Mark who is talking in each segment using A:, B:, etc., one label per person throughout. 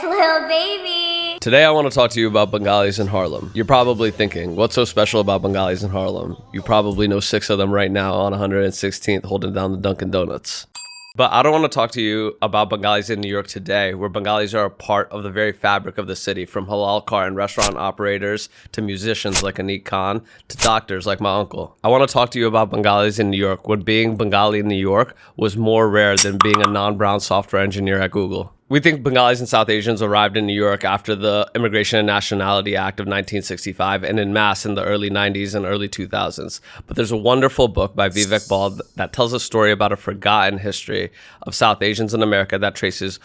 A: little baby.
B: Today I want to talk to you about Bengalis in Harlem. You're probably thinking, what's so special about Bengalis in Harlem? You probably know 6 of them right now on 116th holding down the Dunkin' Donuts. But I don't want to talk to you about Bengalis in New York today, where Bengalis are a part of the very fabric of the city, from halal car and restaurant operators to musicians like Anik Khan to doctors like my uncle. I want to talk to you about Bengalis in New York, when being Bengali in New York was more rare than being a non-brown software engineer at Google. We think Bengalis and South Asians arrived in New York after the Immigration and Nationality Act of 1965 and en masse in the early 90s and early 2000s. But there's a wonderful book by Vivek Bald that tells a story about a forgotten history of South Asians in America that traces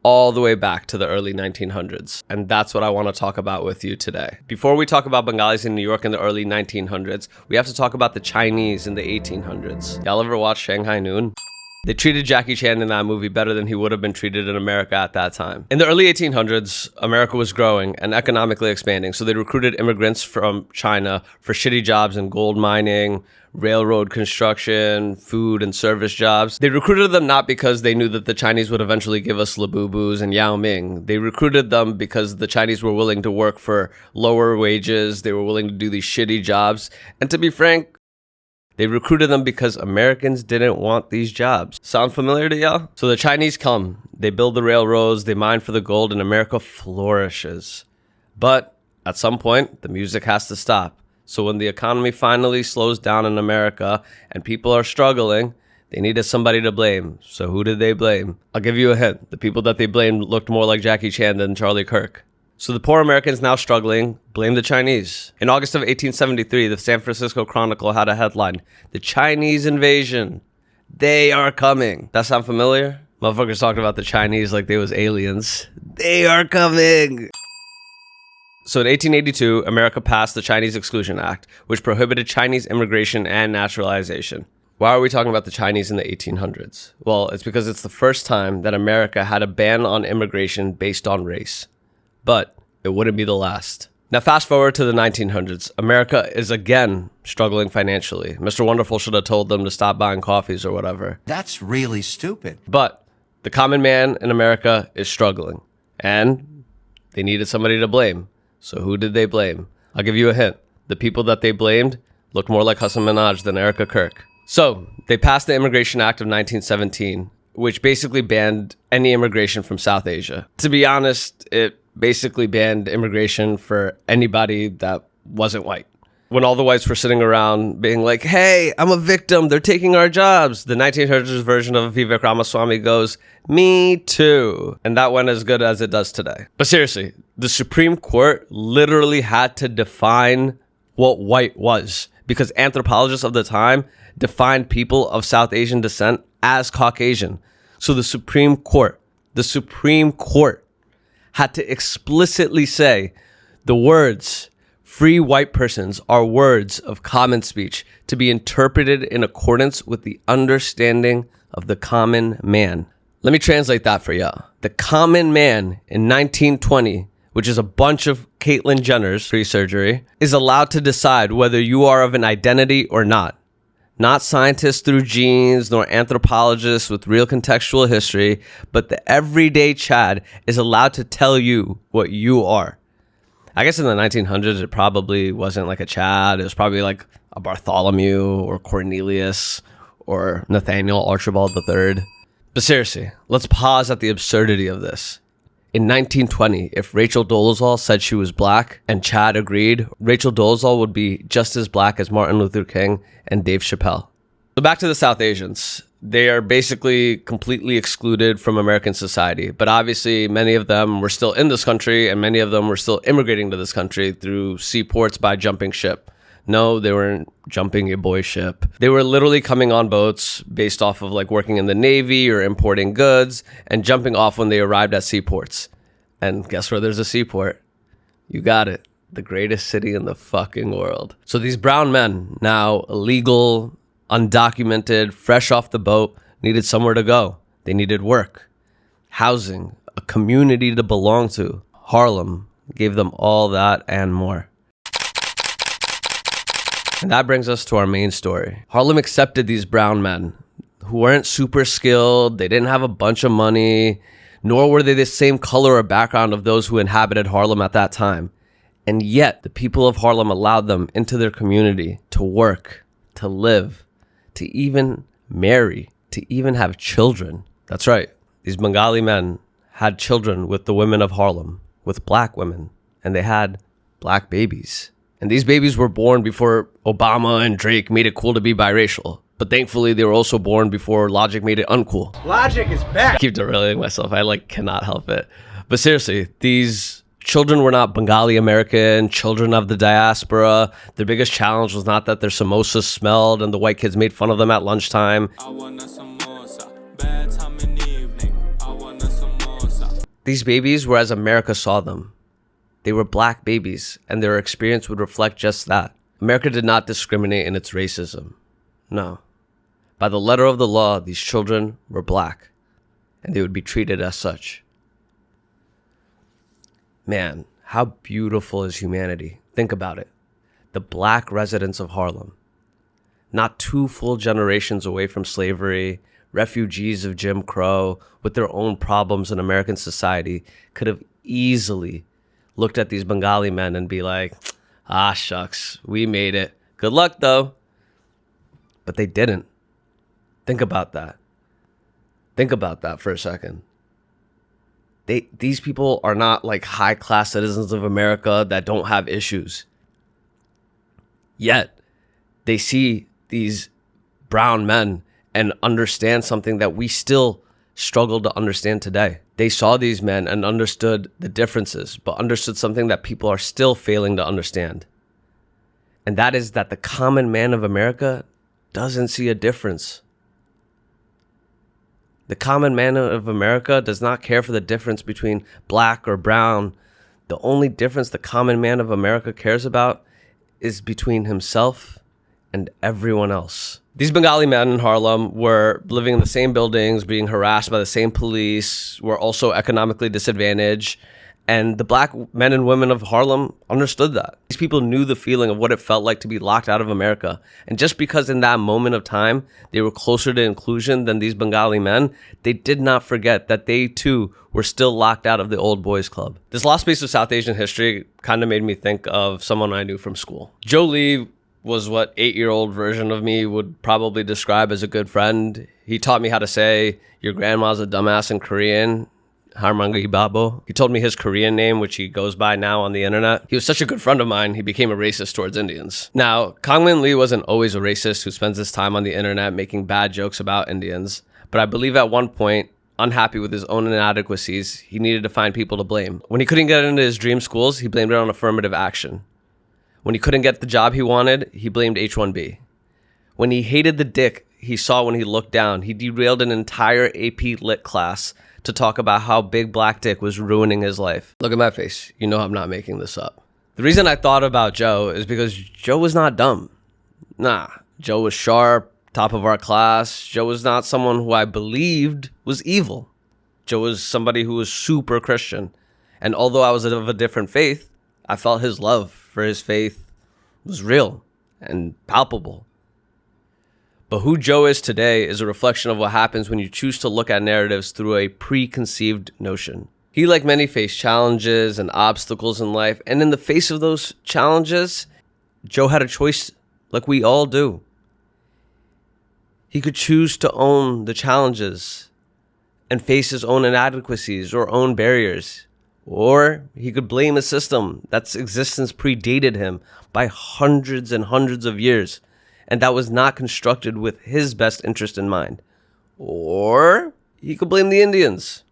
B: all the way back to the early 1900s. And that's what I want to talk about with you today. Before we talk about Bengalis in New York in the early 1900s, we have to talk about the Chinese in the 1800s. Y'all ever watch Shanghai Noon? They treated Jackie Chan in that movie better than he would have been treated in America at that time. In the early 1800s, America was growing and economically expanding, so they recruited immigrants from China for shitty jobs in gold mining, railroad construction, food and service jobs. They recruited them not because they knew that the Chinese would eventually give us Labubus and Yao Ming. They recruited them because the Chinese were willing to work for lower wages, they were willing to do these shitty jobs, and to be frank, they recruited them because Americans didn't want these jobs. Sound familiar to y'all? So the Chinese come, they build the railroads, they mine for the gold, and America flourishes. But at some point, the music has to stop. So when the economy finally slows down in America and people are struggling, they needed somebody to blame. So who did they blame? I'll give you a hint. The people that they blamed looked more like Jackie Chan than Charlie Kirk. So the poor Americans now struggling blame the Chinese. In August of 1873, the San Francisco Chronicle had a headline, "The Chinese invasion. They are coming." That sound familiar? Motherfuckers talked about the Chinese like they was aliens. They are coming. So in 1882, America passed the Chinese Exclusion Act, which prohibited Chinese immigration and naturalization. Why are we talking about the Chinese in the 1800s? Well, it's because it's the first time that America had a ban on immigration based on race. But it wouldn't be the last. Now fast forward to the 1900s. America is again struggling financially. Mr. Wonderful should have told them to stop buying coffees or whatever.
C: That's really stupid.
B: But the common man in America is struggling. And they needed somebody to blame. So who did they blame? I'll give you a hint. The people that they blamed looked more like Hassan Minhaj than Erica Kirk. So they passed the Immigration Act of 1917, which basically banned any immigration from South Asia. To be honest, it basically banned immigration for anybody that wasn't white. When all the whites were sitting around being like, hey, I'm a victim, they're taking our jobs, the 1900s version of Vivek Ramaswamy goes, me too. And that went as good as it does today. But seriously, the Supreme Court literally had to define what white was, because anthropologists of the time defined people of South Asian descent as Caucasian. So the Supreme Court had to explicitly say the words free white persons are words of common speech to be interpreted in accordance with the understanding of the common man. Let me translate that for y'all. The common man in 1920, which is a bunch of Caitlyn Jenners pre-surgery, is allowed to decide whether you are of an identity or not. Not scientists through genes, nor anthropologists with real contextual history, but the everyday Chad is allowed to tell you what you are. I guess in the 1900s, it probably wasn't like a Chad. It was probably like a Bartholomew or Cornelius or Nathaniel Archibald III. But seriously, let's pause at the absurdity of this. In 1920, if Rachel Dolezal said she was black and Chad agreed, Rachel Dolezal would be just as black as Martin Luther King and Dave Chappelle. So back to the South Asians. They are basically completely excluded from American society, but obviously many of them were still in this country and many of them were still immigrating to this country through seaports by jumping ship. No, they weren't jumping a boy ship. They were literally coming on boats based off of like working in the Navy or importing goods and jumping off when they arrived at seaports. And guess where there's a seaport? You got it. The greatest city in the fucking world. So these brown men, now illegal, undocumented, fresh off the boat, needed somewhere to go. They needed work, housing, a community to belong to. Harlem gave them all that and more. And that brings us to our main story. Harlem accepted these brown men who weren't super skilled. They didn't have a bunch of money. nor were they the same color or background of those who inhabited Harlem at that time. And yet, the people of Harlem allowed them into their community to work, to live, to even marry, to even have children. That's right. These Bengali men had children with the women of Harlem, with black women, and they had black babies. And these babies were born before Obama and Drake made it cool to be biracial. But thankfully, they were also born before Logic made it uncool.
A: Logic is back.
B: I keep derailing myself. I cannot help it. But seriously, these children were not Bengali American, children of the diaspora. Their biggest challenge was not that their samosas smelled and the white kids made fun of them at lunchtime.
C: I want a samosa. Bad time in the evening. I want a samosa.
B: These babies were as America saw them. They were black babies, and their experience would reflect just that. America did not discriminate in its racism. No. By the letter of the law, these children were black, and they would be treated as such. Man, how beautiful is humanity? Think about it. The black residents of Harlem, not 2 full generations away from slavery, refugees of Jim Crow, with their own problems in American society, could have easily looked at these Bengali men and be like, ah, shucks, we made it. Good luck, though. But they didn't. Think about that. Think about that for a second. These people are not like high-class citizens of America that don't have issues. Yet, they see these brown men and understand something that we still struggle to understand today. They saw these men and understood the differences, but understood something that people are still failing to understand. And that is that the common man of America doesn't see a difference. The common man of America does not care for the difference between black or brown. The only difference the common man of America cares about is between himself and everyone else. These Bengali men in Harlem were living in the same buildings, being harassed by the same police, were also economically disadvantaged. And the black men and women of Harlem understood that. These people knew the feeling of what it felt like to be locked out of America. And just because in that moment of time, they were closer to inclusion than these Bengali men, they did not forget that they too were still locked out of the old boys club. This lost piece of South Asian history kind of made me think of someone I knew from school. Joe Lee was what 8-year-old version of me would probably describe as a good friend. He taught me how to say, your grandma's a dumbass in Korean. Harmangi Babo. He told me his Korean name, which he goes by now on the internet. He was such a good friend of mine, he became a racist towards Indians. Now, Kangmin Lee wasn't always a racist who spends his time on the internet making bad jokes about Indians, but I believe at one point, unhappy with his own inadequacies, he needed to find people to blame. When he couldn't get into his dream schools, he blamed it on affirmative action. When he couldn't get the job he wanted, he blamed H-1B. When he hated the dick he saw when he looked down, he derailed an entire AP Lit class to talk about how big black dick was ruining his life. Look at my face. You know I'm not making this up. The reason I thought about Joe is because Joe was not dumb. Nah, Joe was sharp, top of our class. Joe was not someone who I believed was evil. Joe was somebody who was super Christian. And although I was of a different faith, I felt his love for his faith was real and palpable. But who Joe is today is a reflection of what happens when you choose to look at narratives through a preconceived notion. He, like many, faced challenges and obstacles in life, and in the face of those challenges, Joe had a choice like we all do. He could choose to own the challenges and face his own inadequacies or own barriers, or he could blame a system that's existence predated him by hundreds and hundreds of years, and that was not constructed with his best interest in mind. Or he could blame the Indians,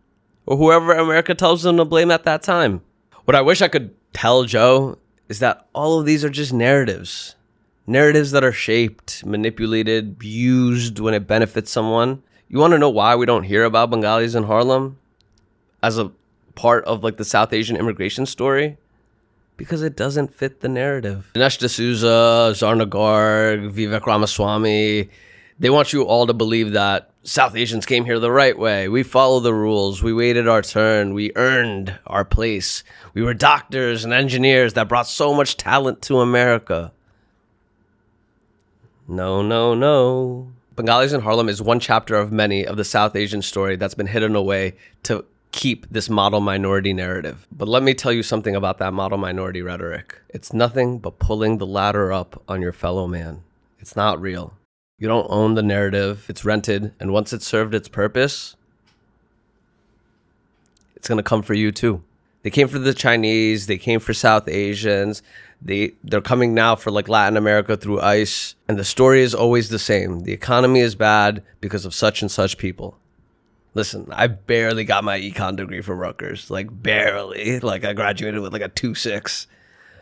B: or whoever America tells him to blame at that time. What I wish I could tell Joe is that all of these are just narratives. Narratives that are shaped, manipulated, used when it benefits someone. You want to know why we don't hear about Bengalis in Harlem as a part of like the South Asian immigration story? Because it doesn't fit the narrative. Dinesh D'Souza, Zarna Garg, Vivek Ramaswamy, they want you all to believe that South Asians came here the right way. We followed the rules. We waited our turn. We earned our place. We were doctors and engineers that brought so much talent to America. No, no, no. Bengalis in Harlem is one chapter of many of the South Asian story that's been hidden away to keep this model minority narrative. But let me tell you something about that model minority rhetoric. It's nothing but pulling the ladder up on your fellow man. It's not real. You don't own the narrative. It's rented. And once it's served its purpose, it's going to come for you too. They came for the Chinese. They came for South Asians. They're coming now for like Latin America through ICE. And the story is always the same. The economy is bad because of such and such people. Listen, I barely got my econ degree from Rutgers. Like barely. Like I graduated with like a 2.6.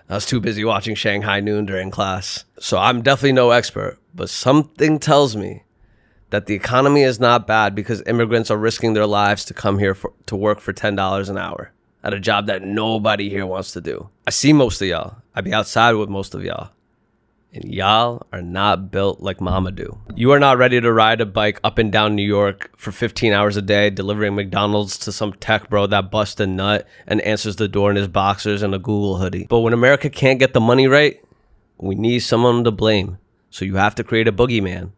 B: I was too busy watching Shanghai Noon during class. So I'm definitely no expert. But something tells me that the economy is not bad because immigrants are risking their lives to come here to work for $10 an hour at a job that nobody here wants to do. I see most of y'all. I be outside with most of y'all. And y'all are not built like mama do. You are not ready to ride a bike up and down New York for 15 hours a day, delivering McDonald's to some tech bro that busts a nut and answers the door in his boxers and a Google hoodie. But when America can't get the money right, we need someone to blame. So you have to create a boogeyman.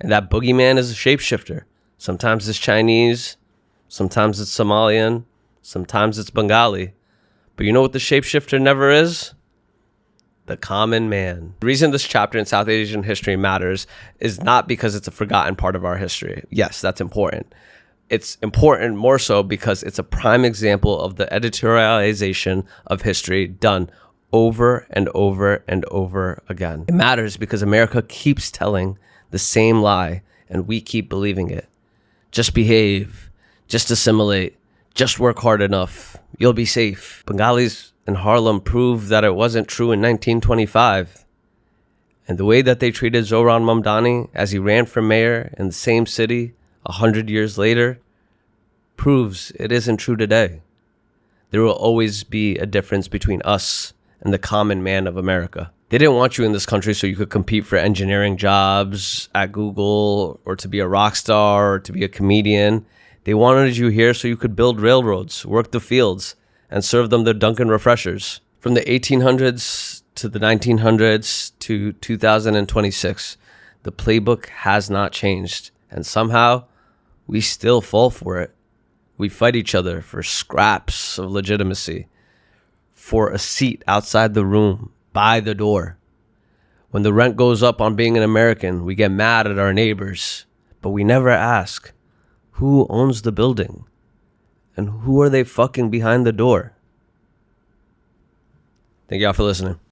B: And that boogeyman is a shapeshifter. Sometimes it's Chinese, sometimes it's Somalian, sometimes it's Bengali. But you know what the shapeshifter never is? The common man. The reason this chapter in South Asian history matters is not because it's a forgotten part of our history. Yes, that's important. It's important more so because it's a prime example of the editorialization of history done over and over and over again. It matters because America keeps telling the same lie and we keep believing it. Just behave, just assimilate, just work hard enough. You'll be safe. Bengalis in Harlem proved that it wasn't true in 1925. And the way that they treated Zohran Mamdani as he ran for mayor in the same city 100 years later proves it isn't true today. There will always be a difference between us and the common man of America. They didn't want you in this country so you could compete for engineering jobs at Google or to be a rock star or to be a comedian. They wanted you here so you could build railroads, work the fields, and serve them their Dunkin' refreshers. From the 1800s to the 1900s to 2026, the playbook has not changed. And somehow, we still fall for it. We fight each other for scraps of legitimacy, for a seat outside the room, by the door. When the rent goes up on being an American, we get mad at our neighbors, but we never ask, who owns the building? And who are they fucking behind the door? Thank y'all for listening.